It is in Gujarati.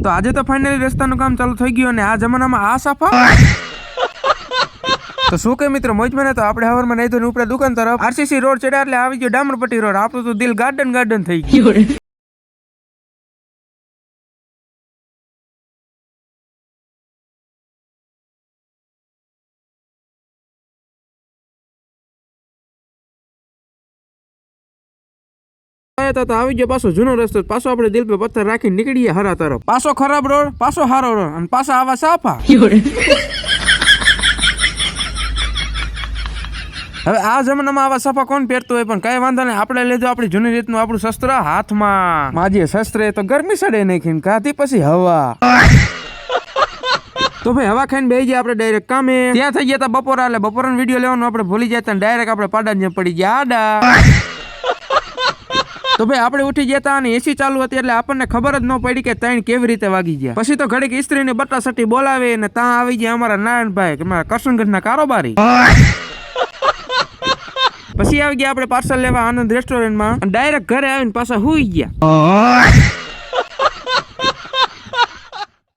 તો આજે તો ફાઇનલી રસ્તાનું કામ ચાલુ થઈ ગયું અને આ જમાનામાં આ સાફા તો શું કે મિત્રો મોજમાં તો આપણે હવારમાં નહીં તો ઉપડે દુકાન તરફ આરસીસી રોડ ચડ્યા એટલે આવી ગયો ડામરપટ્ટી રોડ. આપણું તો દિલ ગાર્ડન થઈ ગયું. તો આવી ગયો પાછો જૂનો રસ્તો. પાછો આપણે દિલ પર પથ્થર રાખીને નીકળીએ હરા તરફ. પાછો ખરાબ રોડ, પાછો હારો રોડ અને પાછા આવા સાફા. હવે આ જમાનામાં આવા સફા કોણ પહેરતું હોય, પણ કઈ વાંધો નહીં, આપણે લેજો આપણી જૂની રીતનું આપણું શસ્ત્ર હાથમાં. માજી શસ્ત્ર તો ગરમી સડે નાખીને કાથી પછી હવા. તો ભાઈ હવા ખાઈને બેસી ગયા આપણે ડાયરેક્ટ કામે. ત્યાં થઈ ગયા હતા બપોરા, એટલે બપોરનો વિડીયો લેવાનું આપણે ભૂલી જતા ડાયરેક્ટ આપણે પાડા જ પડી ગયા આડા. તો ભાઈ આપણે ઉઠી ગયા હતા અને એસી ચાલુ હતી એટલે આપણને ખબર જ ન પડી કે ત્રણ કેવી રીતે વાગી ગયા. પછી તો ઘડીક ઇસ્ત્રીને બટ્ટાસટી બોલાવે અને ત્યાં આવી ગયા અમારા નારાયણભાઈ કે મારા કરશનગઢના કારોબારી. પછી આવી ગયા આપણે પાર્સલ લેવા આનંદ રેસ્ટોરન્ટમાં. ડાયરેક્ટ ઘરે આવીને પાછા હુઈ ગયા.